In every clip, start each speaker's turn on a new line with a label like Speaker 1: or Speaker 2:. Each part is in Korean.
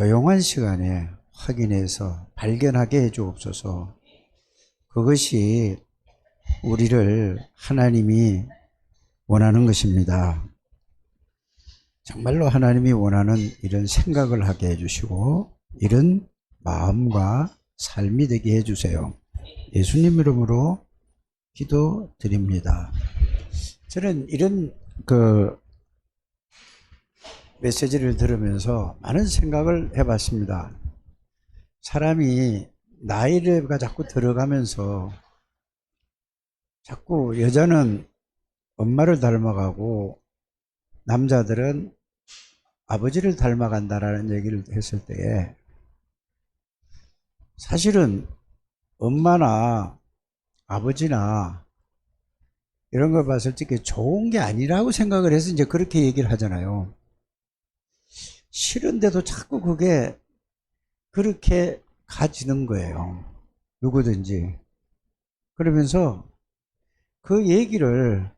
Speaker 1: 조용한 시간에 확인해서 발견하게 해 주옵소서. 그것이 우리를 하나님이 원하는 것입니다. 정말로 하나님이 원하는 이런 생각을 하게 해주시고 이런 마음과 삶이 되게 해주세요. 예수님 이름으로 기도드립니다. 저는 이런 메시지를 들으면서 많은 생각을 해봤습니다. 사람이 나이가 자꾸 들어가면서 자꾸 여자는 엄마를 닮아가고 남자들은 아버지를 닮아간다라는 얘기를 했을 때에 사실은 엄마나 아버지나 이런 걸 봤을 때 좋은 게 아니라고 생각을 해서 이제 그렇게 얘기를 하잖아요. 싫은데도 자꾸 그게 그렇게 가지는 거예요. 누구든지. 그러면서 그 얘기를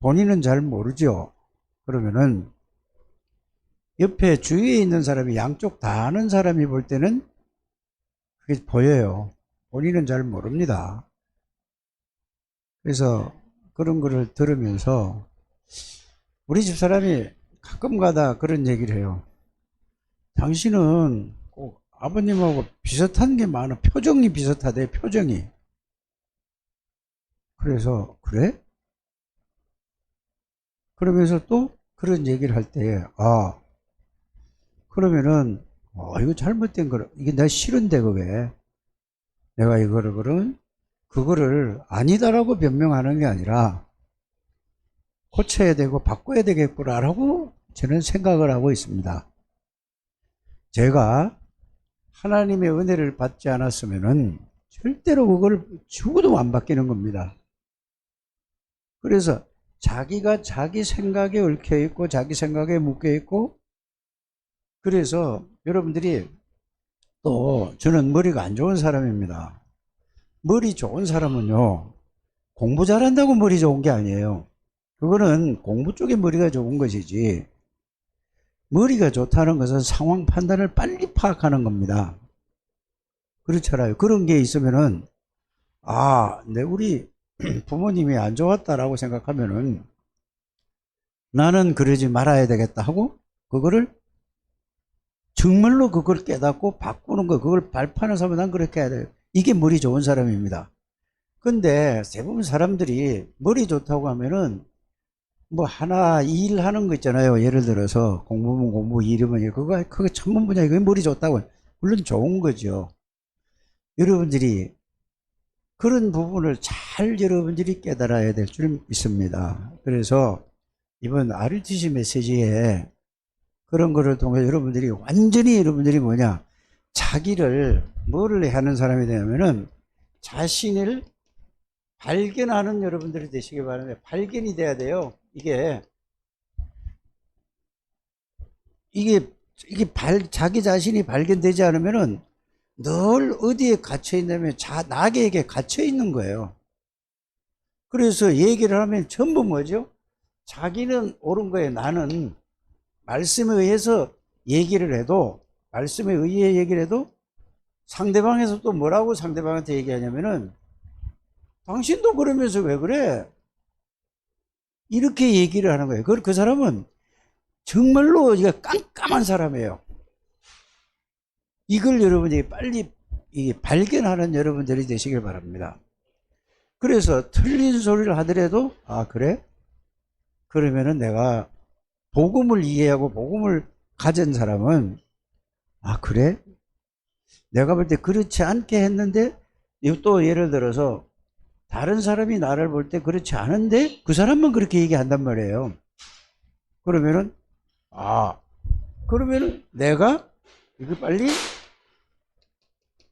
Speaker 1: 본인은 잘 모르죠. 그러면은 옆에 주위에 있는 사람이 양쪽 다 아는 사람이 볼 때는 그게 보여요. 본인은 잘 모릅니다. 그래서 그런 거를 들으면서 우리 집 사람이 가끔 가다 그런 얘기를 해요. 당신은 꼭 아버님하고 비슷한 게 많아. 표정이 비슷하대, 표정이. 그래서, 그래? 그러면서 또 그런 얘기를 할 때, 그러면은, 이거 잘못된 거라. 이게 내가 싫은데, 그게. 내가 그거를 아니다라고 변명하는 게 아니라, 고쳐야 되고 바꿔야 되겠구나라고 저는 생각을 하고 있습니다. 제가 하나님의 은혜를 받지 않았으면은 절대로 그걸 죽어도 안 바뀌는 겁니다. 그래서 자기가 자기 생각에 얽혀 있고 자기 생각에 묶여 있고, 그래서 여러분들이 또 저는 머리가 안 좋은 사람입니다. 머리 좋은 사람은요, 공부 잘한다고 머리 좋은 게 아니에요. 그거는 공부 쪽에 머리가 좋은 것이지, 머리가 좋다는 것은 상황 판단을 빨리 파악하는 겁니다. 그렇잖아요. 그런 게 있으면은, 우리 부모님이 안 좋았다라고 생각하면은 나는 그러지 말아야 되겠다 하고 그거를 정말로 그걸 깨닫고 바꾸는 거, 그걸 발판을 삼으면 난 그렇게 해야 돼요. 이게 머리 좋은 사람입니다. 근데 대부분 사람들이 머리 좋다고 하면은 뭐 하나 일하는 거 있잖아요. 예를 들어서 공부면 공부, 일이면 일, 그거 전문 분야, 그게 머리 좋다고. 물론 좋은 거죠. 여러분들이 그런 부분을 잘 여러분들이 깨달아야 될 줄 믿습니다. 그래서 이번 RUTC 메시지에 그런 거를 통해 여러분들이 완전히 여러분들이 자기를 뭐를 하는 사람이 되냐면은 자신을 발견하는 여러분들이 되시기 바랍니다. 발견이 돼야 돼요. 이게 자기 자신이 발견되지 않으면은 늘 어디에 갇혀 있냐면 낙에게 갇혀 있는 거예요. 그래서 얘기를 하면 전부 뭐죠? 자기는 옳은 거예요. 나는 말씀에 의해서 얘기를 해도, 말씀에 의해 얘기를 해도 상대방에서 또 뭐라고 상대방한테 얘기하냐면은 당신도 그러면서 왜 그래? 이렇게 얘기를 하는 거예요. 그 사람은 정말로 이거 깜깜한 사람이에요. 이걸 여러분이 빨리 발견하는 여러분들이 되시길 바랍니다. 그래서 틀린 소리를 하더라도 그래? 그러면은 내가 복음을 이해하고 복음을 가진 사람은 그래? 내가 볼 때 그렇지 않게 했는데, 또 예를 들어서 다른 사람이 나를 볼 때 그렇지 않은데 그 사람만 그렇게 얘기한단 말이에요. 그러면은 내가 이거 빨리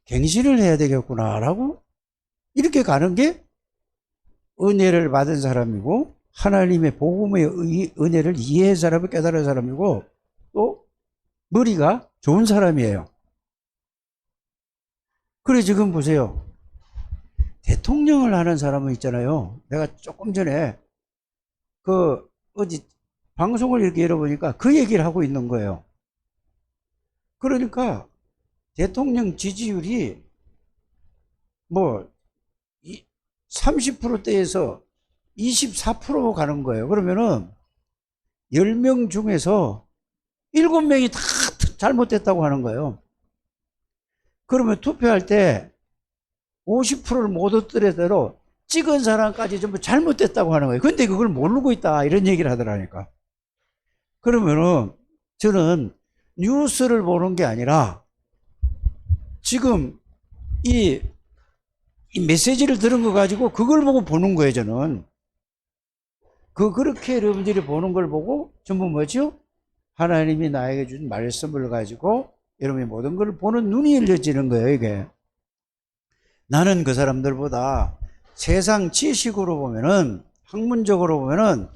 Speaker 1: 갱신을 해야 되겠구나라고 이렇게 가는 게 은혜를 받은 사람이고, 하나님의 복음의 은혜를 이해한 사람을 깨달은 사람이고, 또 머리가 좋은 사람이에요. 그래, 지금 보세요. 대통령을 하는 사람은 있잖아요. 내가 조금 전에 어디 방송을 이렇게 열어보니까 그 얘기를 하고 있는 거예요. 그러니까 대통령 지지율이 뭐 30%대에서 24% 가는 거예요. 그러면은 10명 중에서 7명이 다 잘못됐다고 하는 거예요. 그러면 투표할 때 50%를 못 얻더라도 찍은 사람까지 전부 잘못됐다고 하는 거예요. 근데 그걸 모르고 있다 이런 얘기를 하더라니까. 그러면은 저는 뉴스를 보는 게 아니라 지금 이 메시지를 들은 거 가지고 그걸 보고 보는 거예요. 저는 그렇게 여러분들이 보는 걸 보고 전부 뭐죠? 하나님이 나에게 준 말씀을 가지고 여러분이 모든 걸 보는 눈이 열려지는 거예요. 이게 나는 그 사람들보다 세상 지식으로 보면은 학문적으로 보면은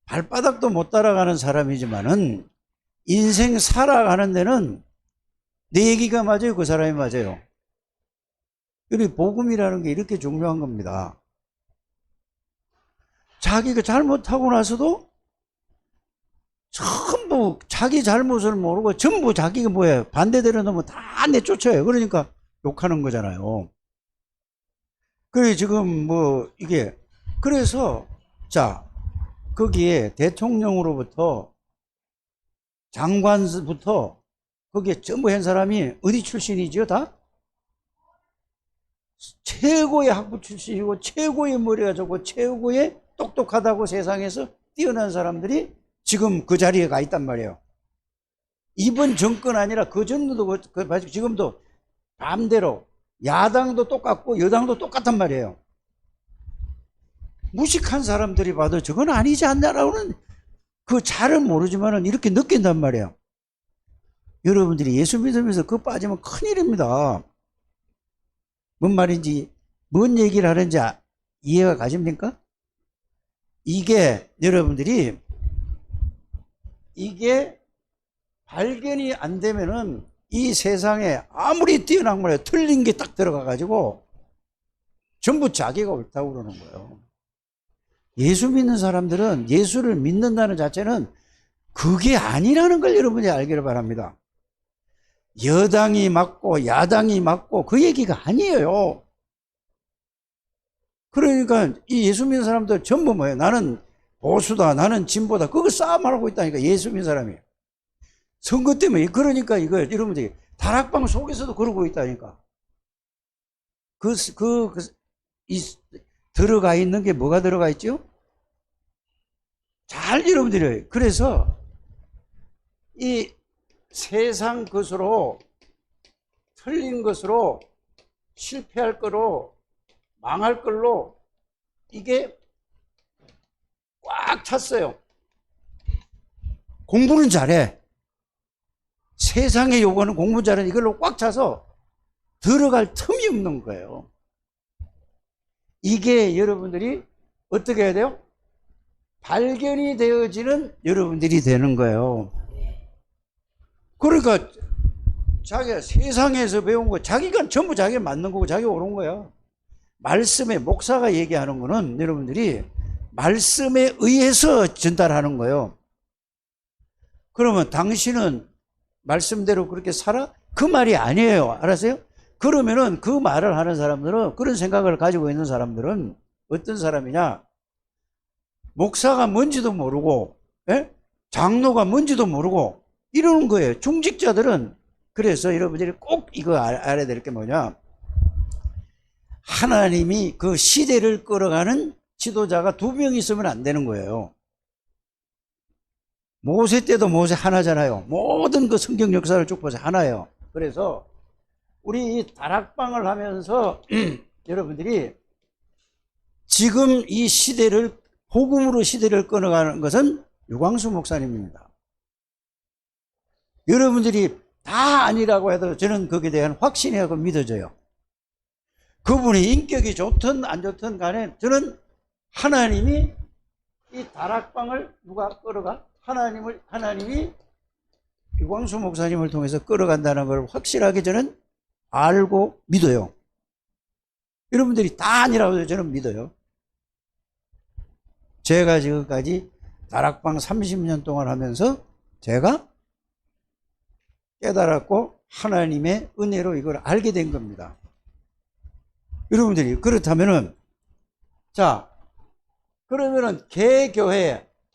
Speaker 1: 발바닥도 못 따라가는 사람이지만은 인생 살아가는 데는 내 얘기가 맞아요, 그 사람이 맞아요. 우리 복음이라는 게 이렇게 중요한 겁니다. 자기가 잘못하고 나서도 전부 자기 잘못을 모르고 전부 자기가 뭐예요? 반대대로 놓으면 다 내쫓아요. 그러니까 욕하는 거잖아요. 그래 지금 뭐 이게 그래서 자 거기에 대통령으로부터 장관부터 거기에 전부 한 사람이 어디 출신이지요? 다 최고의 학부 출신이고 최고의 머리가 좋고 최고의 똑똑하다고 세상에서 뛰어난 사람들이 지금 그 자리에 가 있단 말이에요. 이번 정권 아니라 그 전도 지금도 반대로 야당도 똑같고 여당도 똑같단 말이에요. 무식한 사람들이 봐도 저건 아니지 않냐라고는 그 잘은 모르지만은 이렇게 느낀단 말이에요. 여러분들이 예수 믿으면서 그거 빠지면 큰일입니다. 뭔 말인지 뭔 얘기를 하는지 이해가 가십니까? 이게 여러분들이 이게 발견이 안 되면은 이 세상에 아무리 뛰어난 거예요. 틀린 게 딱 들어가 가지고 전부 자기가 옳다고 그러는 거예요. 예수 믿는 사람들은 예수를 믿는다는 자체는 그게 아니라는 걸 여러분이 알기를 바랍니다. 여당이 맞고 야당이 맞고 그 얘기가 아니에요. 그러니까 이 예수 믿는 사람들 전부 뭐예요? 나는 보수다, 나는 진보다. 그거 싸움하고 있다니까, 예수 믿는 사람이. 선거 때문에. 그러니까 이거 여러분들이 다락방 속에서도 그러고 있다니까. 들어가 있는 게 뭐가 들어가 있죠? 잘 여러분들이. 그래서 이 세상 것으로 틀린 것으로 실패할 거로 망할 걸로 이게 꽉 찼어요. 공부는 잘해. 세상에 요구하는 공부 잘해. 이걸로 꽉 차서 들어갈 틈이 없는 거예요. 이게 여러분들이 어떻게 해야 돼요? 발견이 되어지는 여러분들이 되는 거예요. 그러니까 자기가 세상에서 배운 거 자기가 전부 자기가 맞는 거고 자기가 옳은 거야. 말씀에 목사가 얘기하는 거는 여러분들이 말씀에 의해서 전달하는 거예요. 그러면 당신은 말씀대로 그렇게 살아? 그 말이 아니에요. 알았어요? 그러면은 그 말을 하는 사람들은, 그런 생각을 가지고 있는 사람들은 어떤 사람이냐? 목사가 뭔지도 모르고, 장로가 뭔지도 모르고 이러는 거예요. 중직자들은. 그래서 여러분들이 꼭 이거 알아야 될 게 뭐냐? 하나님이 그 시대를 끌어가는 지도자가 2명 있으면 안 되는 거예요. 모세 때도 모세 하나잖아요. 모든 그 성경 역사를 쭉 보세요. 하나예요. 그래서 우리 이 다락방을 하면서 여러분들이 지금 이 시대를 복음으로 시대를 끌어가는 것은 유광수 목사님입니다. 여러분들이 다 아니라고 해도 저는 거기에 대한 확신하고 믿어져요. 그분이 인격이 좋든 안 좋든 간에 저는 하나님이 이 다락방을 누가 끌어가? 하나님이 유광수 목사님을 통해서 끌어간다는 걸 확실하게 저는 알고 믿어요. 여러분들이 다 아니라고 저는 믿어요. 제가 지금까지 다락방 30년 동안 하면서 제가 깨달았고 하나님의 은혜로 이걸 알게 된 겁니다. 여러분들이 그렇다면은, 자, 그러면은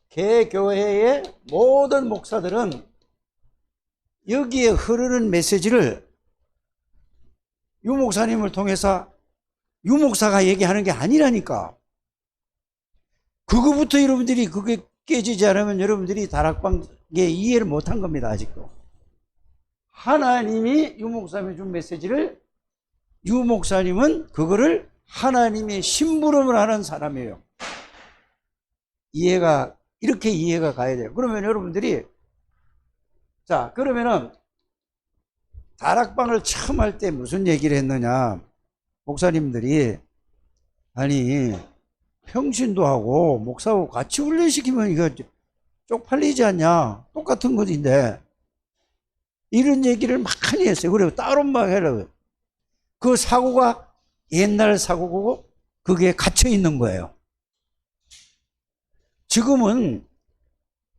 Speaker 1: 개교회의 모든 목사들은 여기에 흐르는 메시지를 유 목사님을 통해서 유 목사가 얘기하는 게 아니라니까. 그거부터 여러분들이 그게 깨지지 않으면 여러분들이 다락방에 이해를 못한 겁니다. 아직도. 하나님이 유 목사님이 준 메시지를 유 목사님은 그거를 하나님의 심부름을 하는 사람이에요. 이렇게 이해가 가야 돼요. 그러면 여러분들이, 자, 그러면은 다락방을 처음 할 때 무슨 얘기를 했느냐. 목사님들이, 아니, 평신도 하고 목사하고 같이 훈련시키면 이거 쪽팔리지 않냐. 똑같은 것인데. 이런 얘기를 많이 했어요. 그리고 따로 막 해라. 그 사고가 옛날 사고고 그게 갇혀 있는 거예요. 지금은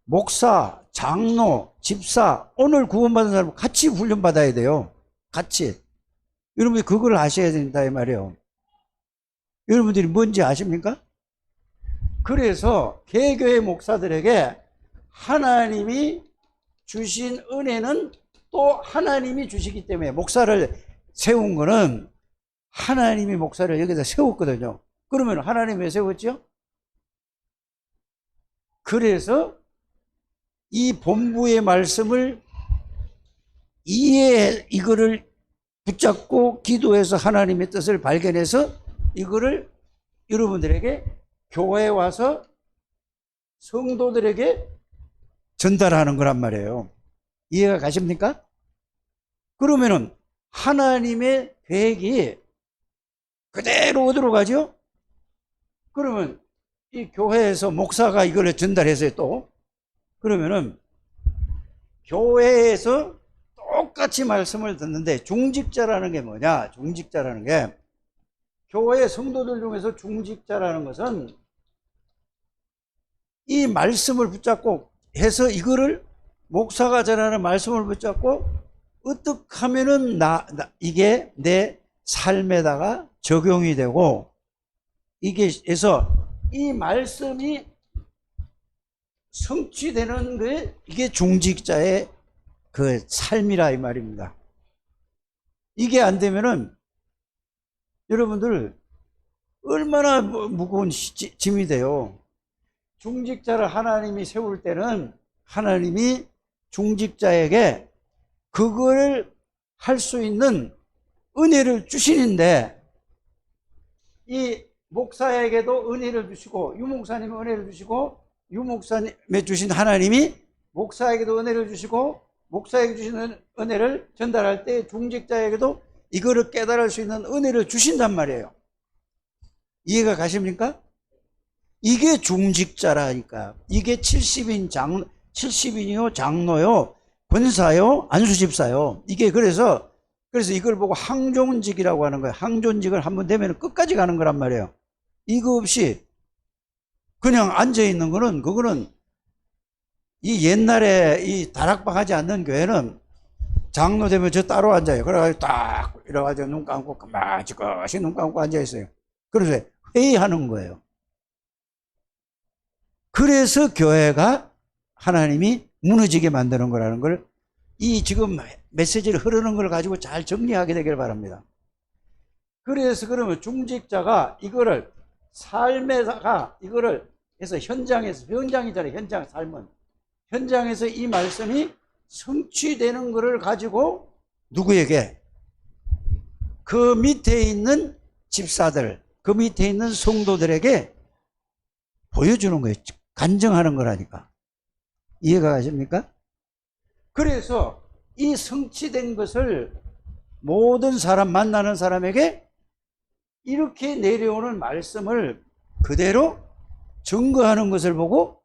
Speaker 1: 목사, 장로, 집사, 오늘 구원받은 사람 같이 훈련받아야 돼요. 같이. 여러분이 그걸 아셔야 된다 이 말이에요. 여러분들이 뭔지 아십니까? 그래서 개교회 목사들에게 하나님이 주신 은혜는 또 하나님이 주시기 때문에, 목사를 세운 거는 하나님이 목사를 여기다 세웠거든요. 그러면 하나님이 왜 세웠죠? 그래서 이 본부의 말씀을 이거를 붙잡고 기도해서 하나님의 뜻을 발견해서 이거를 여러분들에게 교회에 와서 성도들에게 전달하는 거란 말이에요. 이해가 가십니까? 그러면은 하나님의 계획이 그대로 어디로 가죠? 그러면 이 교회에서 목사가 이걸 전달했어요. 또 그러면은 교회에서 똑같이 말씀을 듣는데, 중직자라는 게 뭐냐? 중직자라는 게, 교회 성도들 중에서 중직자라는 것은 이 말씀을 붙잡고 해서 이거를 목사가 전하는 말씀을 붙잡고 어떻게 하면은 이게 내 삶에다가 적용이 되고, 이게 해서 이 말씀이 성취되는 게 이게 중직자의 그 삶이라 이 말입니다. 이게 안 되면은 여러분들 얼마나 무거운 짐이 돼요. 중직자를 하나님이 세울 때는 하나님이 중직자에게 그걸 할 수 있는 은혜를 주시는데, 이 목사에게도 은혜를 주시고, 유목사님이 은혜를 주시고, 유목사님에 주신 하나님이 목사에게도 은혜를 주시고, 목사에게 주시는 은혜를 전달할 때 중직자에게도 이거를 깨달을 수 있는 은혜를 주신단 말이에요. 이해가 가십니까? 이게 중직자라니까. 이게 70인이요, 장로요, 권사요, 안수집사요. 이게 그래서 이걸 보고 항존직이라고 하는 거예요. 항존직을 한번 되면 끝까지 가는 거란 말이에요. 이거 없이 그냥 앉아있는 거는, 그거는 이 옛날에 이 다락방 하지 않는 교회는 장로 되면 저 따로 앉아요. 그래가지고 딱 이래가지고 눈 감고 가만히 눈 감고 앉아있어요. 그래서 회의하는 거예요. 그래서 교회가 하나님이 무너지게 만드는 거라는 걸, 이 지금 메시지를 흐르는 걸 가지고 잘 정리하게 되길 바랍니다. 그래서 그러면 중직자가 이거를 삶에다가 이거를 해서 현장이잖아요. 삶은. 현장에서 이 말씀이 성취되는 것을 가지고 누구에게? 그 밑에 있는 집사들, 그 밑에 있는 성도들에게 보여주는 거예요. 간증하는 거라니까. 이해가 가십니까? 그래서 이 성취된 것을 모든 사람, 만나는 사람에게 이렇게 내려오는 말씀을 그대로 증거하는 것을 보고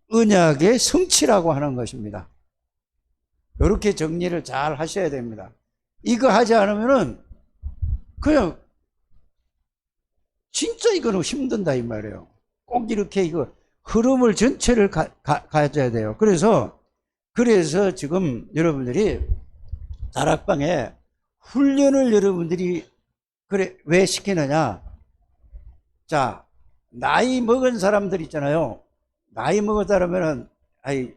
Speaker 1: 언약의 성취라고 하는 것입니다. 이렇게 정리를 잘 하셔야 됩니다. 이거 하지 않으면은 그냥 진짜 이거는 힘든다 이 말이에요. 꼭 이렇게 이거 흐름을 전체를 가져야 돼요. 그래서 그래서 지금 여러분들이 다락방에 훈련을 여러분들이 그래 왜 시키느냐? 자, 나이 먹은 사람들 있잖아요. 나이 먹은 사람은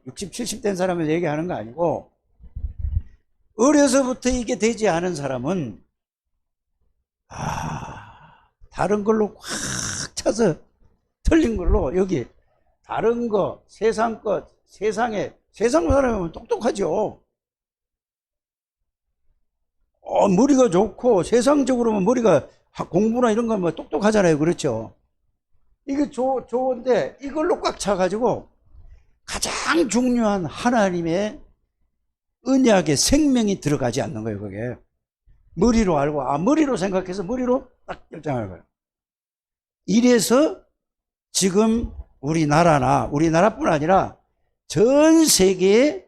Speaker 1: 60, 70 된 사람을 얘기하는 거 아니고 어려서부터 이게 되지 않은 사람은 다른 걸로 확 차서 틀린 걸로 여기 다른 거, 세상 것, 세상 사람이면 똑똑하죠. 머리가 좋고 세상적으로는 머리가 공부나 이런 거면 똑똑하잖아요. 그렇죠? 이게 좋은데 이걸로 꽉 차가지고 가장 중요한 하나님의 언약의 생명이 들어가지 않는 거예요. 그게 머리로 알고 머리로 생각해서 머리로 딱 결정할 거예요. 이래서 지금 우리나라뿐 아니라 전 세계의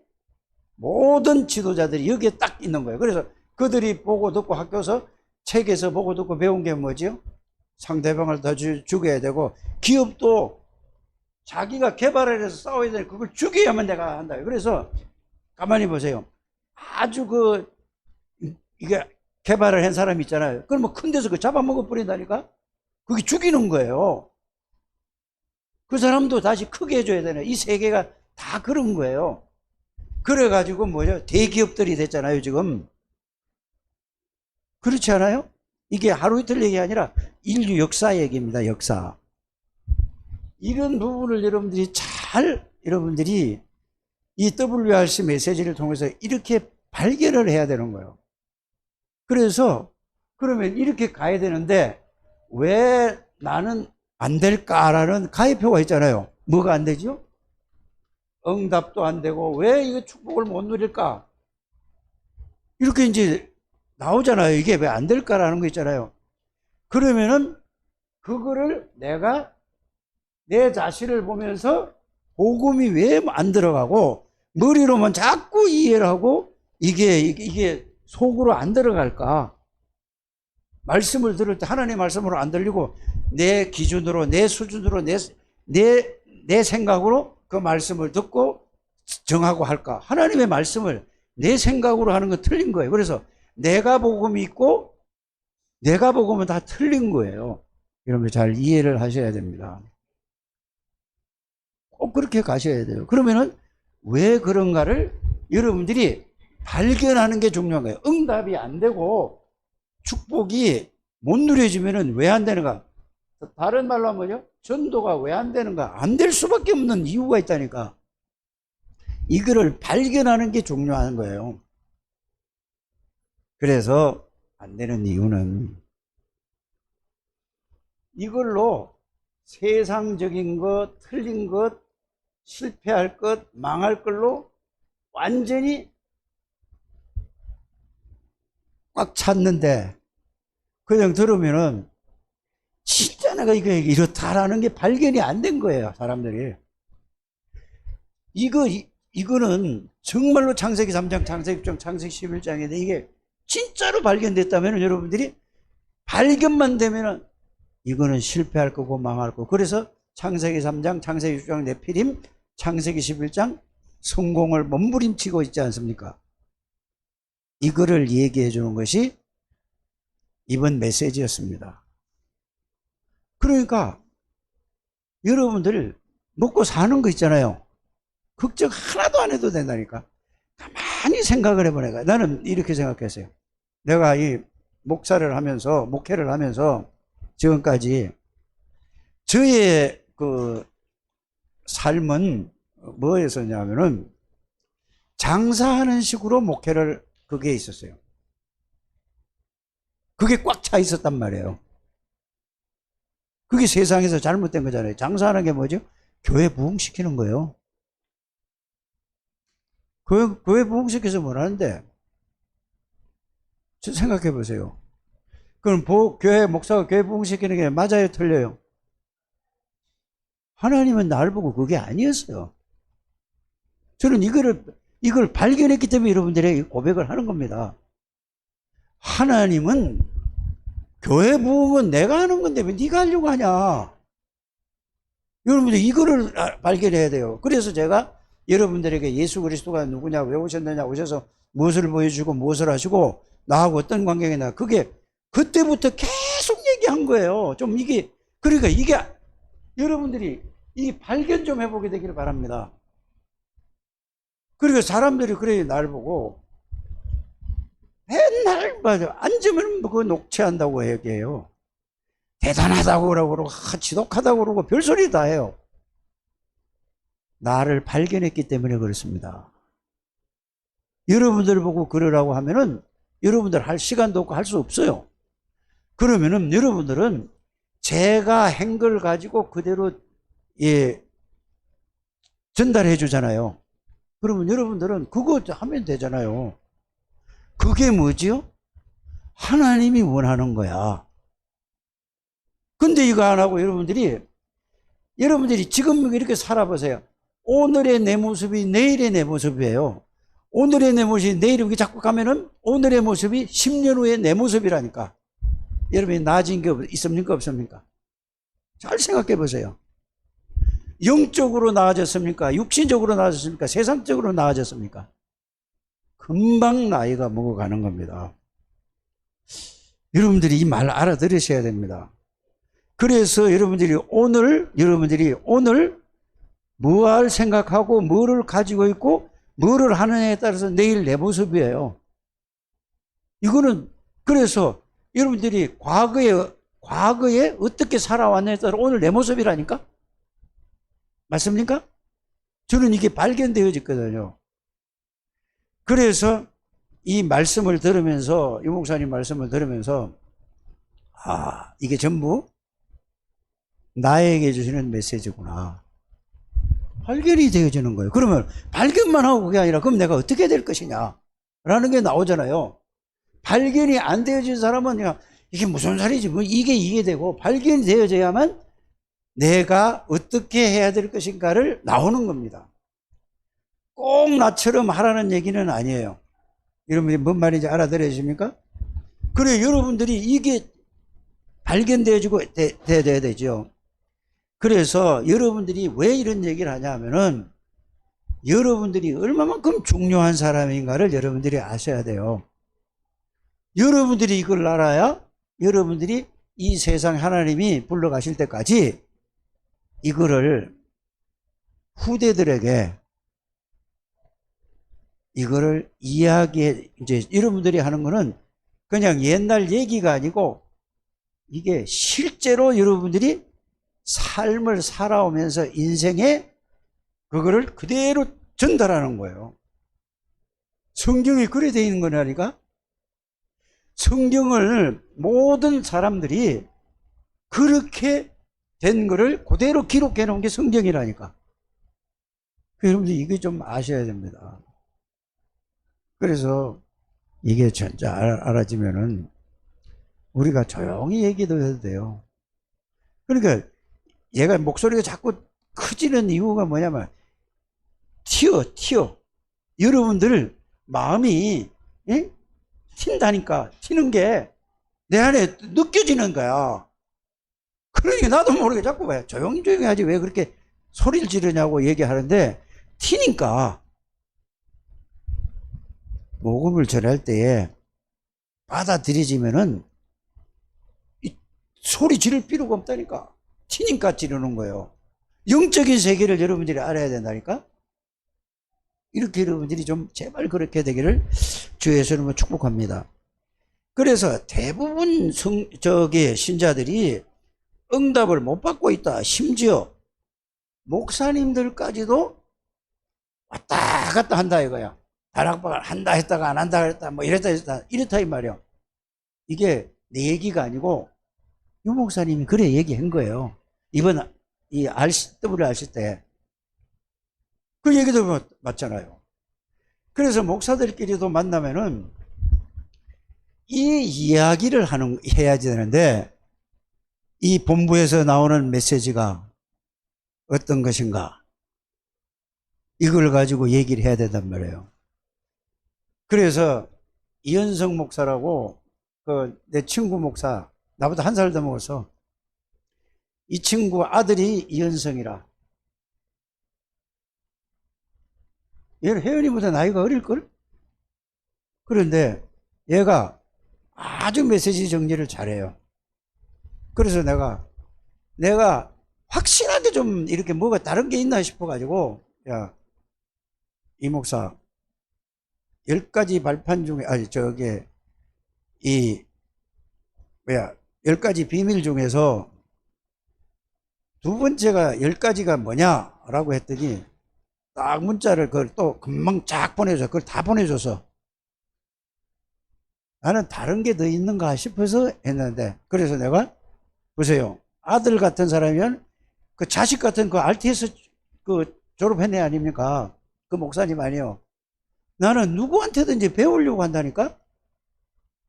Speaker 1: 모든 지도자들이 여기에 딱 있는 거예요. 그래서 그들이 보고 듣고 학교에서 책에서 보고 듣고 배운 게 뭐지요? 상대방을 더 죽여야 되고, 기업도 자기가 개발을 해서 싸워야 되는 그걸 죽여야만 내가 한다. 그래서 가만히 보세요. 아주 이게 개발을 한 사람이 있잖아요. 그럼 뭐 큰 데서 그 잡아먹어 버린다니까? 그게 죽이는 거예요. 그 사람도 다시 크게 해줘야 되네. 이 세계가 다 그런 거예요. 그래가지고 뭐죠? 대기업들이 됐잖아요, 지금. 그렇지 않아요? 이게 하루 이틀 얘기 아니라 인류 역사 얘기입니다, 역사. 이런 부분을 여러분들이 이 WRC 메시지를 통해서 이렇게 발견을 해야 되는 거예요. 그래서 그러면 이렇게 가야 되는데 왜 나는 안 될까라는 가이표가 있잖아요. 뭐가 안 되죠? 응답도 안 되고 왜 이거 축복을 못 누릴까? 이렇게 이제 나오잖아요. 이게 왜 안 될까라는 거 있잖아요. 그러면은 그거를 내가 내 자신을 보면서 복음이 왜 안 들어가고 머리로만 자꾸 이해를 하고 이게 속으로 안 들어갈까? 말씀을 들을 때 하나님의 말씀으로 안 들리고 내 기준으로 내 수준으로 내 생각으로 그 말씀을 듣고 정하고 할까? 하나님의 말씀을 내 생각으로 하는 건 틀린 거예요. 그래서 내가 복음이 있고 내가 복음은 다 틀린 거예요. 여러분 잘 이해를 하셔야 됩니다. 꼭 그렇게 가셔야 돼요. 그러면은 왜 그런가를 여러분들이 발견하는 게 중요한 거예요. 응답이 안 되고 축복이 못 누려지면은 왜 안 되는가? 다른 말로 하면 뭐죠? 전도가 왜 안 되는가? 안 될 수밖에 없는 이유가 있다니까. 이거를 발견하는 게 중요한 거예요. 그래서 안 되는 이유는 이걸로 세상적인 것, 틀린 것, 실패할 것, 망할 걸로 완전히 꽉 찼는데 그냥 들으면은 진짜 내가 이렇다라는 게 발견이 안 된 거예요, 사람들이. 이거는 정말로 창세기 3장, 창세기 6장, 창세기 11장인데 이게 진짜로 발견됐다면 여러분들이 발견만 되면은 이거는 실패할 거고 망할 거고. 그래서 창세기 3장, 창세기 6장 네피림, 창세기 11장 성공을 몸부림치고 있지 않습니까? 이거를 얘기해 주는 것이 이번 메시지였습니다. 그러니까 여러분들 먹고 사는 거 있잖아요. 걱정 하나도 안 해도 된다니까. 가만히 생각을 해보니까 나는 이렇게 생각했어요. 내가 이 목회를 하면서 지금까지 저의 그 삶은 뭐였었냐면은 장사하는 식으로 목회를 그게 있었어요. 그게 꽉 차 있었단 말이에요. 그게 세상에서 잘못된 거잖아요. 장사하는 게 뭐죠? 교회 부흥시키는 거예요. 교회 부흥시켜서 뭘 하는데? 생각해 보세요. 그럼 교회 목사가 교회 부흥시키는 게 맞아요, 틀려요? 하나님은 날 보고 그게 아니었어요. 저는 이걸 발견했기 때문에 여러분들에게 고백을 하는 겁니다. 하나님은 교회 부흥은 내가 하는 건데 왜 네가 하려고 하냐? 여러분들 이거를 발견해야 돼요. 그래서 제가 여러분들에게 예수 그리스도가 누구냐, 왜 오셨느냐, 오셔서 무엇을 보여주고 무엇을 하시고 나하고 어떤 관계냐, 그게 그때부터 계속 얘기한 거예요. 좀 이게, 그러니까 이게 여러분들이 이 발견 좀 해보게 되기를 바랍니다. 그러니까 사람들이 그래 날 보고 맨날 맞아 앉으면 그거 녹취한다고 얘기해요. 대단하다고 그러고 지독하다고 그러고 별소리 다 해요. 나를 발견했기 때문에 그렇습니다. 여러분들 보고 그러라고 하면은 여러분들 할 시간도 없고 할 수 없어요. 그러면은 여러분들은 제가 한 걸 가지고 그대로 전달해 주잖아요. 그러면 여러분들은 그거 하면 되잖아요. 그게 뭐지요? 하나님이 원하는 거야. 근데 이거 안 하고 여러분들이 지금 이렇게 살아보세요. 오늘의 내 모습이 내일의 내 모습이에요. 오늘의 내 모습이 내일이 자꾸 가면은 오늘의 모습이 10년 후의 내 모습이라니까. 여러분이 나아진 게 있습니까? 없습니까? 잘 생각해 보세요. 영적으로 나아졌습니까? 육신적으로 나아졌습니까? 세상적으로 나아졌습니까? 금방 나이가 먹어가는 겁니다. 여러분들이 이 말 알아들으셔야 됩니다. 그래서 여러분들이 오늘 무엇을 생각하고 뭐를 가지고 있고 뭐를 하느냐에 따라서 내일 내 모습이에요. 이거는 그래서 여러분들이 과거에 어떻게 살아왔느냐에 따라 오늘 내 모습이라니까? 맞습니까? 저는 이게 발견되어졌거든요. 그래서 이 말씀을 들으면서, 유 목사님 말씀을 들으면서, 이게 전부 나에게 주시는 메시지구나. 발견이 되어지는 거예요. 그러면 발견만 하고 그게 아니라 그럼 내가 어떻게 될 것이냐 라는 게 나오잖아요. 발견이 안 되어진 사람은 그냥 이게 무슨 소리지, 뭐 이게 되고, 발견이 되어져야만 내가 어떻게 해야 될 것인가를 나오는 겁니다. 꼭 나처럼 하라는 얘기는 아니에요. 여러분이 뭔 말인지 알아들으십니까? 그래, 여러분들이 이게 발견되어지고 돼야 되죠. 그래서 여러분들이 왜 이런 얘기를 하냐 하면은 여러분들이 얼마만큼 중요한 사람인가를 여러분들이 아셔야 돼요. 여러분들이 이걸 알아야 여러분들이 이 세상 하나님이 불러가실 때까지 이거를 후대들에게 이거를 이제 여러분들이 하는 거는 그냥 옛날 얘기가 아니고 이게 실제로 여러분들이 삶을 살아오면서 인생에 그거를 그대로 전달하는 거예요. 성경이 그래 되어 있는 거라니까. 성경을 모든 사람들이 그렇게 된 거를 그대로 기록해 놓은 게 성경이라니까. 여러분들 이게 좀 아셔야 됩니다. 그래서 이게 진짜 알아지면은 우리가 조용히 얘기도 해도 돼요. 그러니까 얘가 목소리가 자꾸 커지는 이유가 뭐냐면 튀어. 여러분들 마음이 튄다니까. 튀는 게 내 안에 느껴지는 거야. 그러니까 나도 모르게 자꾸 왜 조용히 하지 왜 그렇게 소리를 지르냐고 얘기하는데 튀니까. 복음을 전할 때에 받아들여지면은 소리 지를 필요가 없다니까. 튀니까 지르는 거예요. 영적인 세계를 여러분들이 알아야 된다니까. 이렇게 여러분들이 좀 제발 그렇게 되기를 주 예수님으로 축복합니다. 그래서 대부분 신자들이 응답을 못 받고 있다. 심지어 목사님들까지도 왔다 갔다 한다 이거야. 다락방을 한다 했다가 안 한다 했다 뭐 이랬다 이 말이야. 이게 내 얘기가 아니고 유 목사님이 그래 얘기한 거예요. 이번 이 RCW 때 그 얘기도 맞잖아요. 그래서 목사들끼리도 만나면은 이 이야기를 해야 되는데 이 본부에서 나오는 메시지가 어떤 것인가 이걸 가지고 얘기를 해야 된단 말이에요. 그래서 이현성 목사라고 내 친구 목사, 나보다 한 살 더 먹어서 이 친구 아들이 이현성이라. 얘는 혜연이보다 나이가 어릴걸? 그런데 얘가 아주 메시지 정리를 잘해요. 그래서 내가 확실하게 좀 이렇게 뭐가 다른 게 있나 싶어가지고, 야, 이 목사, 10가지 발판 중에, 아니, 이, 10가지 비밀 중에서 두 번째가 10가지가 뭐냐라고 했더니, 딱 문자를 그걸 또 금방 쫙 보내줘. 그걸 다 보내줘서. 나는 다른 게 더 있는가 싶어서 했는데, 그래서 내가, 보세요. 아들 같은 사람이면 그 자식 같은 그 RTS 그 졸업했네 아닙니까? 그 목사님 아니요. 나는 누구한테든지 배우려고 한다니까?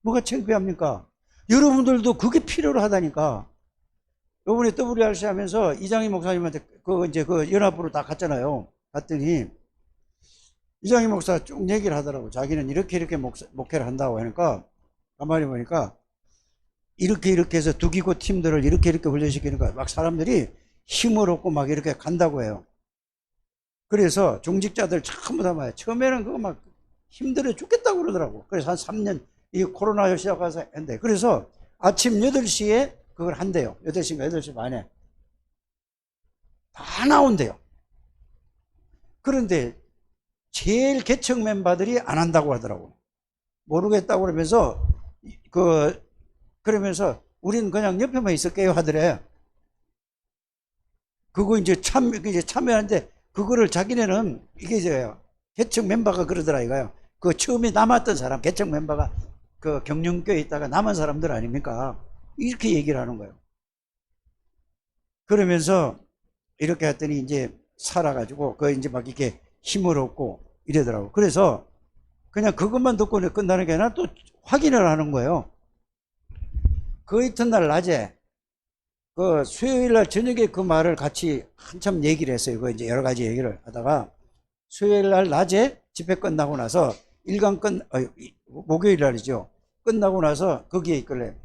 Speaker 1: 뭐가 창피합니까? 여러분들도 그게 필요로 하다니까. 요번에 WRC 하면서 이장희 목사님한테 이제 그 연합부로 다 갔잖아요. 갔더니 이장희 목사 쭉 얘기를 하더라고. 자기는 이렇게 목회를 한다고 하니까 가만히 보니까 이렇게 해서 두기고 팀들을 이렇게 훈련시키니까 막 사람들이 힘을 얻고 막 이렇게 간다고 해요. 그래서 중직자들 전부 다 막 처음에는 그거 막 힘들어 죽겠다고 그러더라고. 그래서 한 3년 이 코로나 시작해서 했는데, 그래서 아침 8시에 그걸 한대요. 8시인가 8시 반에 다 나온대요. 그런데 제일 계층 멤버들이 안 한다고 하더라고. 모르겠다고 그러면서 그러면서 우리는 그냥 옆에만 있을게요 하더래. 그거 이제 참여하는데 그거를 자기네는 이게 이제 개척 멤버가 그러더라 이거요. 그 처음에 남았던 사람, 개척 멤버가 그 경영교에 있다가 남은 사람들 아닙니까? 이렇게 얘기를 하는 거예요. 그러면서 이렇게 했더니 이제 살아가지고 그 이제 막 이렇게 힘을 얻고 이러더라고. 그래서 그냥 그것만 듣고 끝나는 게 아니라 또 확인을 하는 거예요. 그 이튿날 낮에 그 수요일 날 저녁에 그 말을 같이 한참 얘기를 했어요. 그 이제 여러 가지 얘기를 하다가 수요일 날 낮에 집회 끝나고 나서 목요일 날이죠. 끝나고 나서 거기에 있길래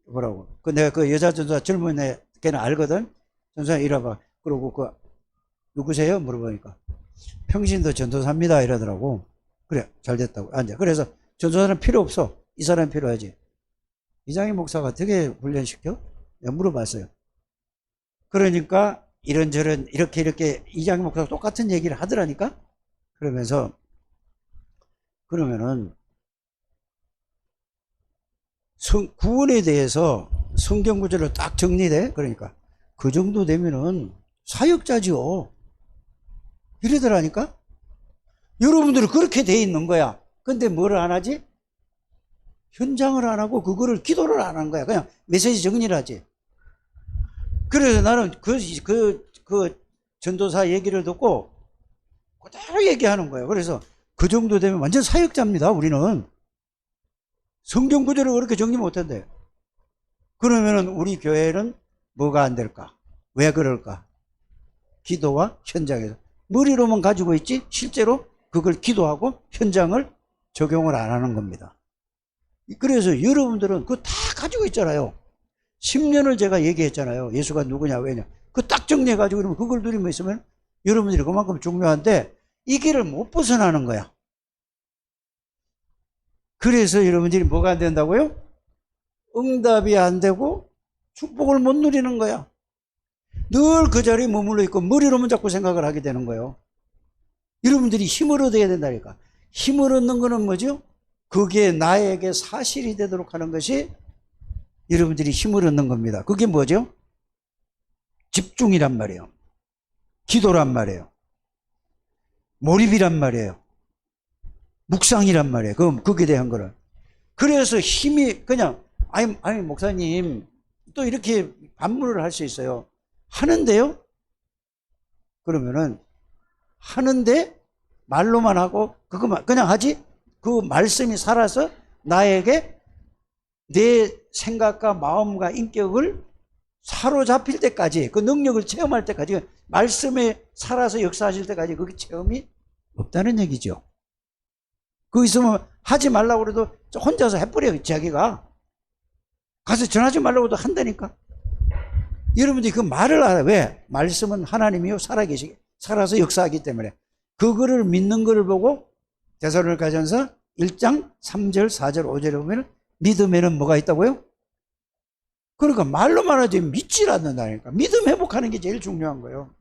Speaker 1: 뭐라고. 내가 그 여자 전도사 젊은 애 걔는 알거든. 전도사 이래봐. 그러고 누구세요? 물어보니까 평신도 전도사입니다 이러더라고. 그래 잘 됐다고. 앉아. 그래서 전도사는 필요 없어. 이 사람이 필요하지. 이장희 목사가 어떻게 훈련시켜? 내가 물어봤어요. 그러니까 이런저런 이렇게 이장희 목사가 똑같은 얘기를 하더라니까. 그러면은 구원에 대해서 성경 구절로 딱 정리돼. 그러니까 그 정도 되면은 사역자지요. 이러더라니까. 여러분들은 그렇게 돼 있는 거야. 근데 뭐를 안 하지? 현장을 안 하고 그거를 기도를 안 하는 거야. 그냥 메시지 정리를 하지. 그래서 나는 그 전도사 얘기를 듣고 그대로 얘기하는 거예요. 그래서 그 정도 되면 완전 사역자입니다. 우리는 성경 구절을 그렇게 정리 못한대. 그러면은 우리 교회는 뭐가 안 될까? 왜 그럴까? 기도와 현장에서 머리로만 가지고 있지 실제로 그걸 기도하고 현장을 적용을 안 하는 겁니다. 그래서 여러분들은 그거 다 가지고 있잖아요. 10년을 제가 얘기했잖아요. 예수가 누구냐 왜냐. 그거 딱 정리해가지고 그러면 그걸 누리면 있으면 여러분들이 그만큼 중요한데 이 길을 못 벗어나는 거야. 그래서 여러분들이 뭐가 안 된다고요? 응답이 안 되고 축복을 못 누리는 거야. 늘 그 자리에 머물러 있고 머리로만 자꾸 생각을 하게 되는 거예요. 여러분들이 힘을 얻어야 된다니까. 힘을 얻는 거는 뭐죠? 그게 나에게 사실이 되도록 하는 것이 여러분들이 힘을 얻는 겁니다. 그게 뭐죠? 집중이란 말이에요. 기도란 말이에요. 몰입이란 말이에요. 묵상이란 말이에요. 거기에 대한 거를. 그래서 힘이 그냥 아니 목사님 또 이렇게 반문을 할 수 있어요. 하는데요? 그러면은 하는데 말로만 하고 그것만 그냥 하지? 그 말씀이 살아서 나에게 내 생각과 마음과 인격을 사로잡힐 때까지 그 능력을 체험할 때까지 말씀에 살아서 역사하실 때까지 그게 체험이 없다는 얘기죠. 그거 있으면 하지 말라고 그래도 혼자서 해버려요. 자기가 가서 전하지 말라고 해도 한다니까. 여러분들이 그 말을 알아요. 왜? 말씀은 하나님이요 살아서 역사하기 때문에. 그거를 믿는 거를 보고 데살로니가전서 1장 3절, 4절, 5절에 보면 믿음에는 뭐가 있다고요? 그러니까 말로만 하지 믿질 않는다니까. 믿음 회복하는 게 제일 중요한 거예요.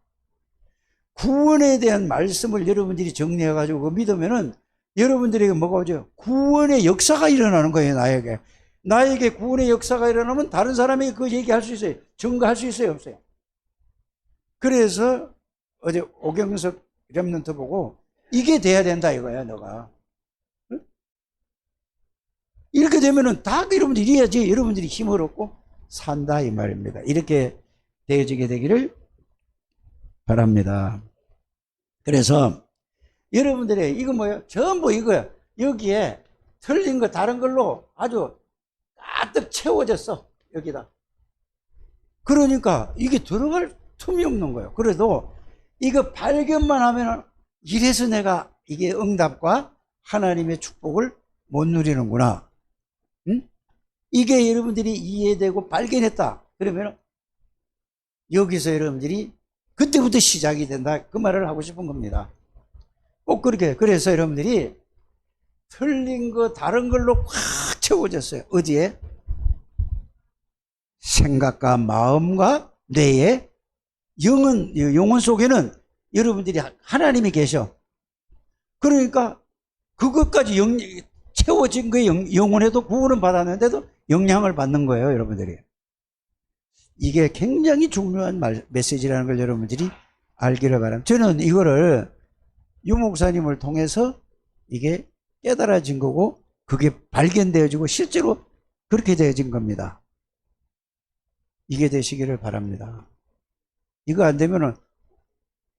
Speaker 1: 구원에 대한 말씀을 여러분들이 정리해가지고 그 믿으면은 여러분들에게 뭐가 오죠? 구원의 역사가 일어나는 거예요, 나에게. 나에게 구원의 역사가 일어나면 다른 사람에게 그 얘기할 수 있어요. 증거할 수 있어요, 없어요? 그래서 어제 오경석 렘넌트 보고 이게 돼야 된다 이거야, 너가. 응? 이렇게 되면은 다 여러분들이 이래야지 여러분들이 힘을 얻고 산다 이 말입니다. 이렇게 되어지게 되기를 바랍니다. 그래서 여러분들의 이거 뭐예요? 전부 이거야. 여기에 틀린 거 다른 걸로 아주 가득 채워졌어. 여기다. 그러니까 이게 들어갈 틈이 없는 거예요. 그래도 이거 발견만 하면 이래서 내가 이게 응답과 하나님의 축복을 못 누리는구나. 응? 이게 여러분들이 이해되고 발견했다. 그러면 여기서 여러분들이 그때부터 시작이 된다. 그 말을 하고 싶은 겁니다. 꼭 그렇게. 그래서 여러분들이 틀린 거 다른 걸로 꽉 채워졌어요. 어디에? 생각과 마음과 뇌에 영혼 속에는 여러분들이 하나님이 계셔. 그러니까 그것까지 채워진 거에 영혼에도 구원은 받았는데도 영향을 받는 거예요, 여러분들이. 이게 굉장히 중요한 메시지라는 걸 여러분들이 알기를 바랍니다. 저는 이거를 유 목사님을 통해서 이게 깨달아진 거고 그게 발견되어지고 실제로 그렇게 되어진 겁니다. 이게 되시기를 바랍니다. 이거 안 되면은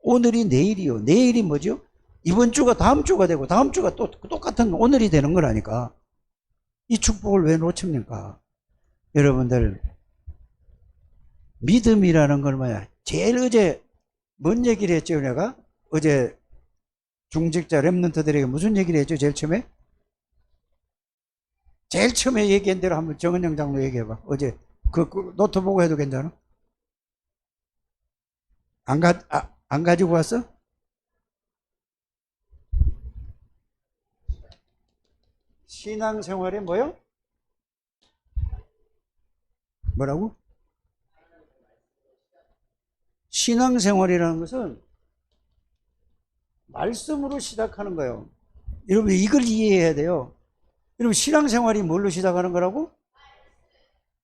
Speaker 1: 오늘이 내일이요. 내일이 뭐죠? 이번 주가 다음 주가 되고 다음 주가 또 똑같은 오늘이 되는 거라니까. 이 축복을 왜 놓칩니까? 여러분들 믿음이라는 걸 뭐야? 제일 어제 뭔 얘기를 했죠, 내가? 어제 중직자 렘넌트들에게 무슨 얘기를 했죠, 제일 처음에? 제일 처음에 얘기한 대로 한번 정은영 장로 얘기해봐. 어제 그 노트 보고 해도 괜찮아? 안 가지고 왔어? 신앙생활에 뭐요? 뭐라고? 신앙생활이라는 것은 말씀으로 시작하는 거예요. 여러분 이걸 이해해야 돼요. 여러분 신앙생활이 뭘로 시작하는 거라고?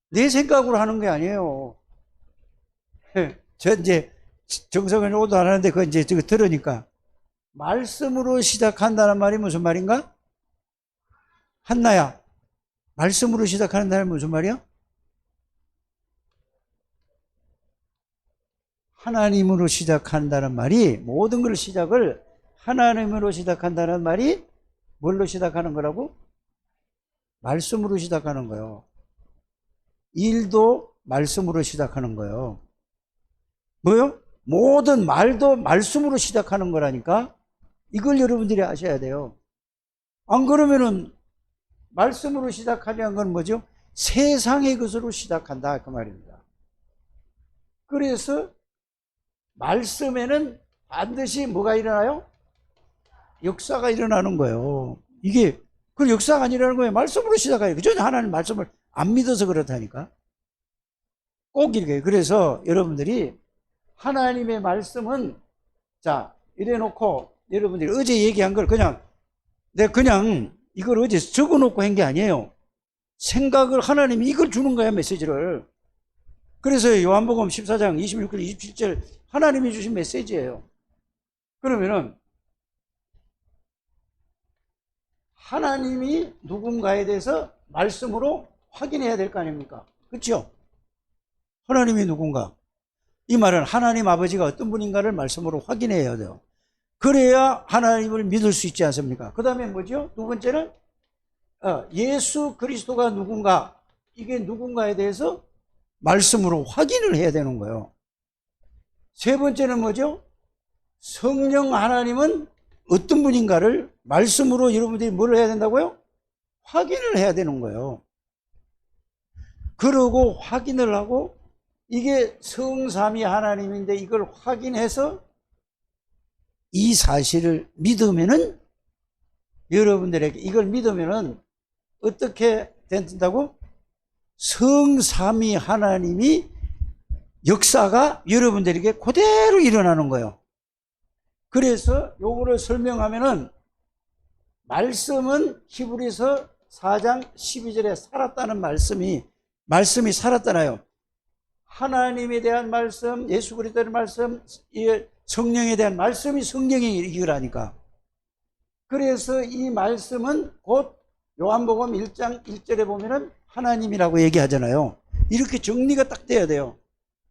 Speaker 1: 내 생각으로 하는 게 아니에요. 저 이제 정성을 오도 안 하는데 그거 이제 저거 들으니까 말씀으로 시작한다는 말이 무슨 말인가? 한나야, 말씀으로 시작한다는 무슨 말이야? 하나님으로 시작한다는 말이 모든 걸 시작을 하나님으로 시작한다는 말이 뭘로 시작하는 거라고? 말씀으로 시작하는 거예요. 일도 말씀으로 시작하는 거예요. 뭐요? 모든 말도 말씀으로 시작하는 거라니까. 이걸 여러분들이 아셔야 돼요. 안 그러면은 말씀으로 시작하려는 건 뭐죠? 세상의 것으로 시작한다 그 말입니다. 그래서 말씀에는 반드시 뭐가 일어나요? 역사가 일어나는 거예요. 이게 그 역사가 아니라는 거예요. 말씀으로 시작해요. 그저 하나님 말씀을 안 믿어서 그렇다니까. 꼭 이렇게. 그래서 여러분들이 하나님의 말씀은 자 이래 놓고 여러분들이 어제 얘기한 걸 내가 그냥 이걸 어제 적어 놓고 한 게 아니에요. 생각을 하나님이 이걸 주는 거야, 메시지를. 그래서 요한복음 14장 26절 27절 하나님이 주신 메시지예요. 그러면은 하나님이 누군가에 대해서 말씀으로 확인해야 될 거 아닙니까? 그렇죠? 하나님이 누군가. 이 말은 하나님 아버지가 어떤 분인가를 말씀으로 확인해야 돼요. 그래야 하나님을 믿을 수 있지 않습니까? 그 다음에 뭐죠? 두 번째는 예수 그리스도가 누군가, 이게 누군가에 대해서 말씀으로 확인을 해야 되는 거예요. 세 번째는 뭐죠? 성령 하나님은 어떤 분인가를 말씀으로 여러분들이 뭘 해야 된다고요? 확인을 해야 되는 거예요. 그러고 확인을 하고 이게 성삼위 하나님인데 이걸 확인해서 이 사실을 믿으면은, 여러분들에게 이걸 믿으면은 어떻게 된다고? 성삼위 하나님이 역사가 여러분들에게 그대로 일어나는 거예요. 그래서 요거를 설명하면은, 말씀은 히브리서 4장 12절에 살았다는 말씀이 살았잖아요. 하나님에 대한 말씀, 예수 그리스도의 말씀, 성령에 대한 말씀이 성령이 이거라니까. 그래서 이 말씀은 곧 요한복음 1장 1절에 보면은 하나님이라고 얘기하잖아요. 이렇게 정리가 딱 돼야 돼요.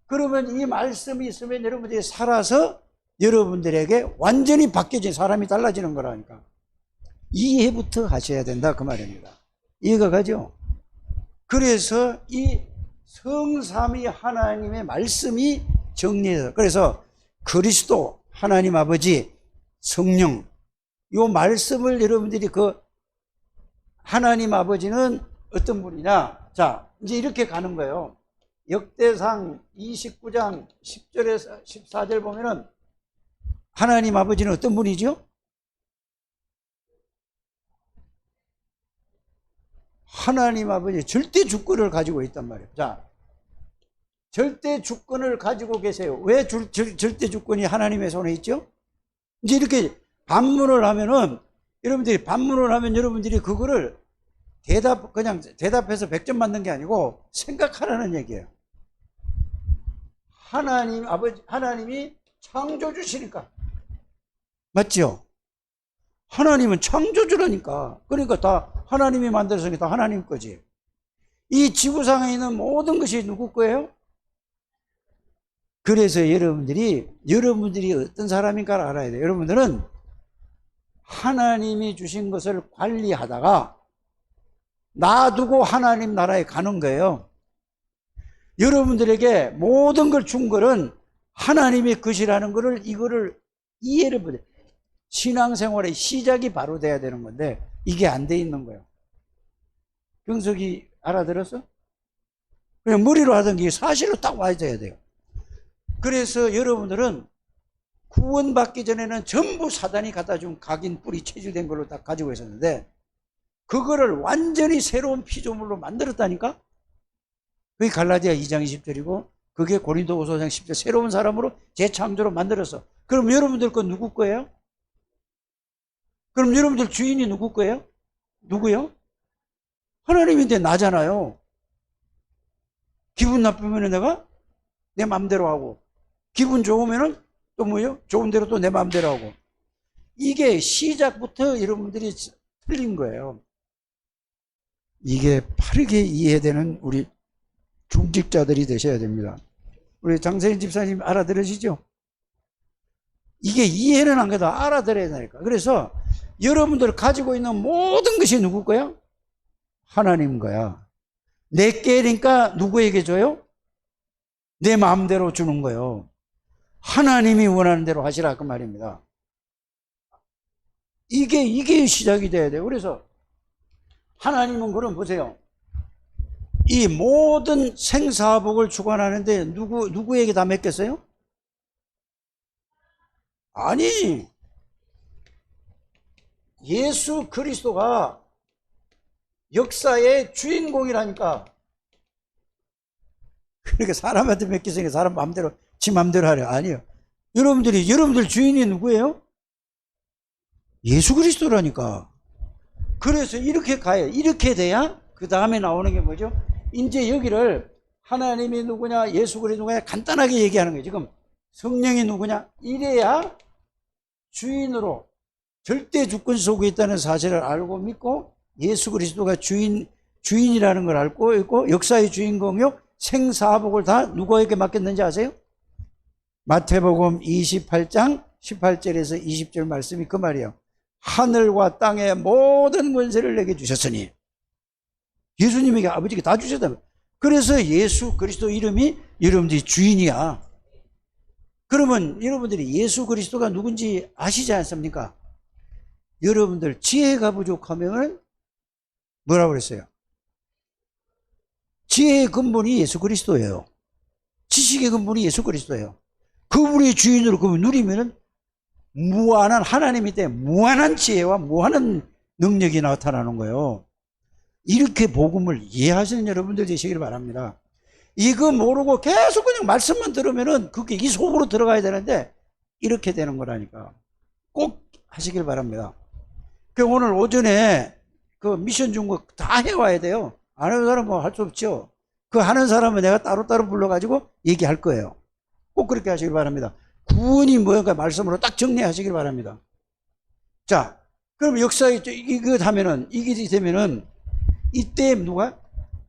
Speaker 1: 그러면 이 말씀이 있으면 여러분들이 살아서 여러분들에게 완전히 바뀌어진 사람이 달라지는 거라니까. 이해부터 하셔야 된다 그 말입니다. 이해가 가죠? 그래서 이 성삼위 하나님의 말씀이 정리해서, 그래서 그리스도, 하나님 아버지, 성령, 요 말씀을 여러분들이 하나님 아버지는 어떤 분이냐? 자, 이제 이렇게 가는 거예요. 역대상 29장 10절에서 14절 보면은 하나님 아버지는 어떤 분이죠? 하나님 아버지 절대 주권을 가지고 있단 말이에요. 자, 절대 주권을 가지고 계세요. 왜 절대 주권이 하나님의 손에 있죠? 이제 이렇게 반문을 하면은, 여러분들이 그거를 그냥 대답해서 100점 맞는 게 아니고 생각하라는 얘기예요. 하나님이 창조주시니까. 맞죠? 하나님은 창조주라니까. 그러니까 다 하나님이 만들었으니까 다 하나님 거지. 이 지구상에 있는 모든 것이 누구 거예요? 그래서 여러분들이 어떤 사람인가를 알아야 돼요. 여러분들은 하나님이 주신 것을 관리하다가 놔두고 하나님 나라에 가는 거예요. 여러분들에게 모든 걸 준 거는 하나님의 것이라는 거를, 이거를 이해를 못해. 신앙생활의 시작이 바로 돼야 되는 건데 이게 안 돼 있는 거예요. 병석이 알아들었어? 그냥 머리로 하던 게 사실로 딱 와줘야 돼요. 그래서 여러분들은 구원받기 전에는 전부 사단이 갖다 준 각인 뿌리 체질된 걸로 딱 가지고 있었는데, 그거를 완전히 새로운 피조물로 만들었다니까? 그게 갈라디아 2장 20절이고 그게 고린도후서 5장 10절, 새로운 사람으로 재창조로 만들었어. 그럼 여러분들 건 누구 거예요? 그럼 여러분들 주인이 누구 거예요? 누구요? 하나님인데 나잖아요. 기분 나쁘면 내가 내 마음대로 하고, 기분 좋으면은 또 뭐요? 좋은 대로 또 내 마음대로 하고. 이게 시작부터 여러분들이 틀린 거예요. 이게 바르게 이해되는 우리 중직자들이 되셔야 됩니다. 우리 장세인 집사님 알아들으시죠? 이게 이해는 안 가도 알아들어야 되니까. 그래서 여러분들 가지고 있는 모든 것이 누구 거야? 하나님 거야. 내 깨니까 누구에게 줘요? 내 마음대로 주는 거예요. 하나님이 원하는 대로 하시라 그 말입니다. 이게 시작이 돼야 돼요. 그래서 하나님은 그럼 보세요. 이 모든 생사복을 주관하는데 누구에게 다 맡겼어요? 아니, 예수 그리스도가 역사의 주인공이라니까. 그러니까 사람한테 맡겼으니까 사람 마음대로 지 마음대로 하려. 아니요. 여러분들 주인이 누구예요? 예수 그리스도라니까. 그래서 이렇게 가요. 이렇게 돼야 그 다음에 나오는 게 뭐죠? 이제 여기를 하나님이 누구냐, 예수 그리스도가 간단하게 얘기하는 거예요. 지금 성령이 누구냐? 이래야 주인으로 절대 주권 속에 있다는 사실을 알고 믿고, 예수 그리스도가 주인이라는 걸 알고 있고, 역사의 주인공이요, 생사복을 다 누구에게 맡겼는지 아세요? 마태복음 28장 18절에서 20절 말씀이 그 말이에요. 하늘과 땅의 모든 권세를 내게 주셨으니. 예수님에게 아버지가 다 주셨다면. 그래서 예수 그리스도 이름이 여러분들이 주인이야. 그러면 여러분들이 예수 그리스도가 누군지 아시지 않습니까? 여러분들 지혜가 부족하면 뭐라고 그랬어요? 지혜의 근본이 예수 그리스도예요. 지식의 근본이 예수 그리스도예요. 그분의 주인으로 그분 누리면은 무한한 하나님이 때문에 무한한 지혜와 무한한 능력이 나타나는 거예요. 이렇게 복음을 이해하시는 여러분들 되시길 바랍니다. 이거 모르고 계속 그냥 말씀만 들으면은 그게 이 속으로 들어가야 되는데 이렇게 되는 거라니까. 꼭 하시길 바랍니다. 그 오늘 오전에 그 미션 준 거 다 해와야 돼요. 안 하는 사람은 뭐 할 수 없죠. 그 하는 사람은 내가 따로따로 불러가지고 얘기할 거예요. 꼭 그렇게 하시길 바랍니다. 구원이 뭐가 말씀으로 딱 정리하시길 바랍니다. 자, 그럼 역사에 이거 하면은, 이게 되면은, 이때 누가?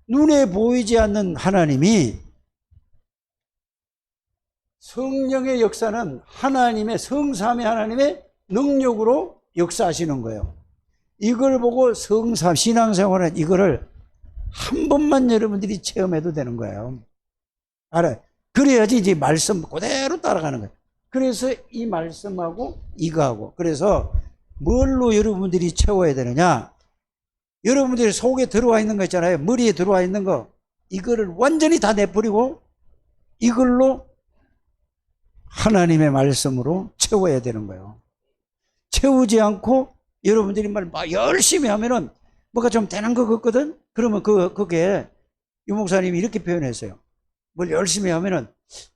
Speaker 1: 눈에 보이지 않는 하나님이 성령의 역사는 하나님의, 성삼의 하나님의 능력으로 역사하시는 거예요. 이걸 보고 성삼, 신앙생활은 이거를 한 번만 여러분들이 체험해도 되는 거예요. 알아요? 그래야지 이제 말씀 그대로 따라가는 거예요. 그래서 이 말씀하고 이거하고. 그래서 뭘로 여러분들이 채워야 되느냐? 여러분들이 속에 들어와 있는 거 있잖아요. 머리에 들어와 있는 거. 이거를 완전히 다 내버리고 이걸로 하나님의 말씀으로 채워야 되는 거예요. 채우지 않고 여러분들이 막 열심히 하면은 뭐가 좀 되는 것 같거든? 그러면 그게 유 목사님이 이렇게 표현했어요. 뭘 열심히 하면은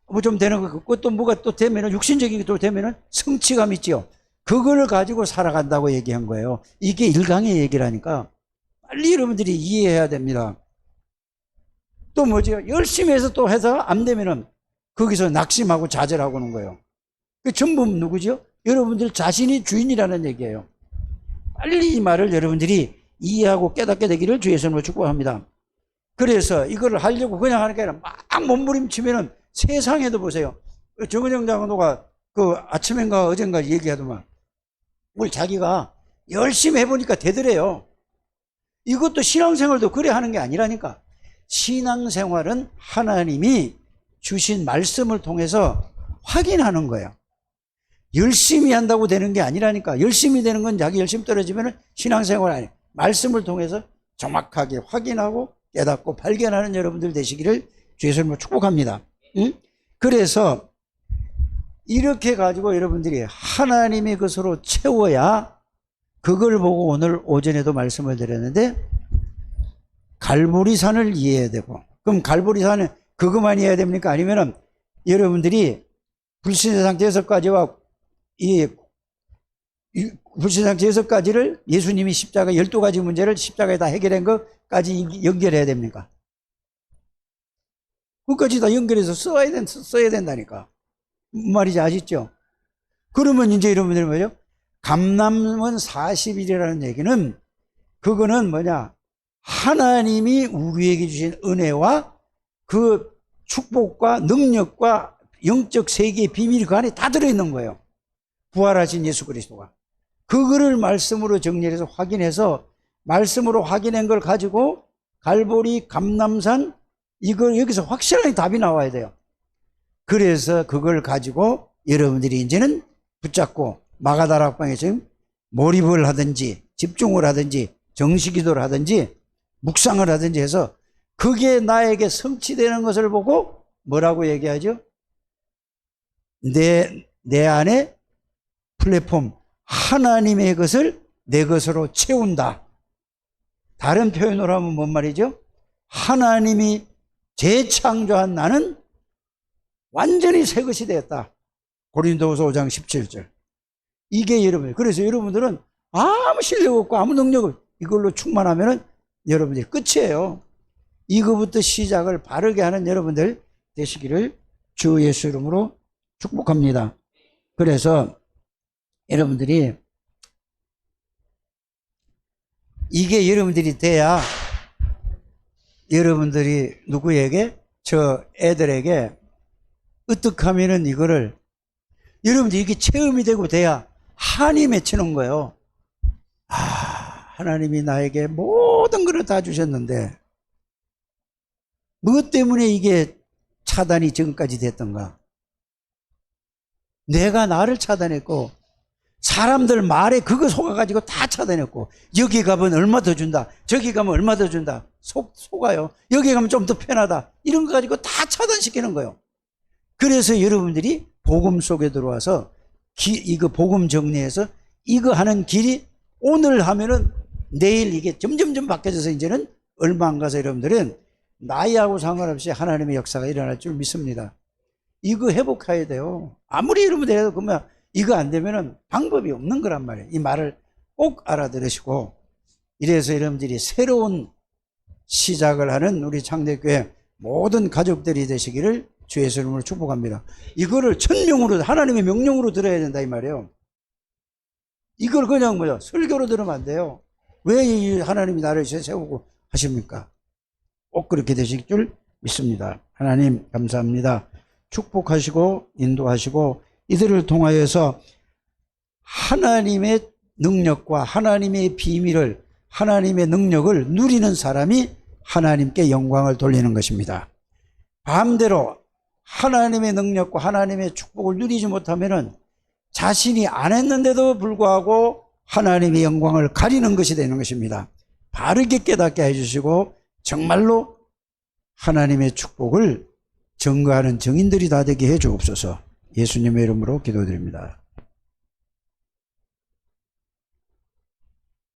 Speaker 1: 뭐 좀 되는 것 같고 또 뭐가 또 되면은 육신적인 게 또 되면은 성취감 있지요. 그걸 가지고 살아간다고 얘기한 거예요. 이게 일강의 얘기라니까 빨리 여러분들이 이해해야 됩니다. 또 뭐죠? 열심히 해서 또 해서 안 되면은 거기서 낙심하고 좌절하고 오는 거예요. 그 전부 누구죠? 여러분들 자신이 주인이라는 얘기예요. 빨리 이 말을 여러분들이 이해하고 깨닫게 되기를 주의 이름으로 축복합니다. 그래서 이걸 하려고 그냥 하는 게 아니라 막 몸부림치면은 세상에도 보세요. 정은영 장로가 그 아침인가 어젠가 얘기하더만 뭘 자기가 열심히 해보니까 되더래요. 이것도 신앙생활도 그래 하는 게 아니라니까. 신앙생활은 하나님이 주신 말씀을 통해서 확인하는 거예요. 열심히 한다고 되는 게 아니라니까. 열심히 되는 건 자기 열심히 떨어지면 신앙생활 아니에요. 말씀을 통해서 정확하게 확인하고 깨닫고 발견하는 여러분들 되시기를 주의 이름으로 축복합니다. 응? 그래서 이렇게 가지고 여러분들이 하나님의 것으로 채워야 그걸 보고 오늘 오전에도 말씀을 드렸는데 갈보리산을 이해해야 되고, 그럼 갈보리산은 그것만 이해해야 됩니까? 아니면은 여러분들이 불신세상제 6가지와 이 불신상제 6가지를 예수님이 십자가 12가지 문제를 십자가에 다 해결한 것까지 연결해야 됩니까? 그것까지 다 연결해서 써야 된다니까. 말이지 아시죠? 그러면 이제 여러분들이 뭐죠? 감남은 40일이라는 얘기는 그거는 뭐냐? 하나님이 우리에게 주신 은혜와 그 축복과 능력과 영적 세계의 비밀이 그 안에 다 들어있는 거예요. 부활하신 예수 그리스도가. 그거를 말씀으로 정리해서 확인해서 말씀으로 확인한 걸 가지고 갈보리 감남산 이걸 여기서 확실하게 답이 나와야 돼요. 그래서 그걸 가지고 여러분들이 이제는 붙잡고 마가다락방에 지금 몰입을 하든지 집중을 하든지 정식기도를 하든지 묵상을 하든지 해서 그게 나에게 성취되는 것을 보고 뭐라고 얘기하죠? 내 안에 플랫폼 하나님의 것을 내 것으로 채운다. 다른 표현으로 하면 뭔 말이죠? 하나님이 재창조한 나는 완전히 새 것이 되었다. 고린도후서 5장 17절. 이게 여러분, 그래서 여러분들은 아무 실력 없고 아무 능력 없고 이걸로 충만하면은 여러분들이 끝이에요. 이거부터 시작을 바르게 하는 여러분들 되시기를 주 예수 이름으로 축복합니다. 그래서 여러분들이 이게 여러분들이 돼야 여러분들이 누구에게? 저 애들에게 어떻게 하면은 이거를 여러분들이 이게 체험이 되고 돼야 한이 맺히는 거예요. 아, 하나님이 나에게 모든 것을 다 주셨는데 무엇 때문에 이게 차단이 지금까지 됐던가? 내가 나를 차단했고 사람들 말에 그거 속아가지고 다 차단했고 여기 가면 얼마 더 준다, 저기 가면 얼마 더 준다, 속아요. 여기 가면 좀 더 편하다, 이런 거 가지고 다 차단시키는 거예요. 그래서 여러분들이 복음 속에 들어와서 이거 복음 정리해서 이거 하는 길이 오늘 하면은 내일 이게 점점점 바뀌어져서 이제는 얼마 안 가서 여러분들은 나이하고 상관없이 하나님의 역사가 일어날 줄 믿습니다. 이거 회복해야 돼요. 아무리 여러분들 해도 그러면 이거 안 되면은 방법이 없는 거란 말이에요. 이 말을 꼭 알아들으시고, 이래서 여러분들이 새로운 시작을 하는 우리 창대교회 모든 가족들이 되시기를 주 예수 이름으로 축복합니다. 이거를 천명으로 하나님의 명령으로 들어야 된다 이 말이에요. 이걸 그냥 뭐야 설교로 들으면 안 돼요. 왜 하나님이 나를 세우고 하십니까? 꼭 그렇게 되실 줄 믿습니다. 하나님 감사합니다. 축복하시고 인도하시고 이들을 통하여서 하나님의 능력과 하나님의 비밀을, 하나님의 능력을 누리는 사람이 하나님께 영광을 돌리는 것입니다. 반대로 하나님의 능력과 하나님의 축복을 누리지 못하면은 자신이 안 했는데도 불구하고 하나님의 영광을 가리는 것이 되는 것입니다. 바르게 깨닫게 해주시고 정말로 하나님의 축복을 증거하는 증인들이 다 되게 해 주옵소서. 예수님의 이름으로 기도드립니다.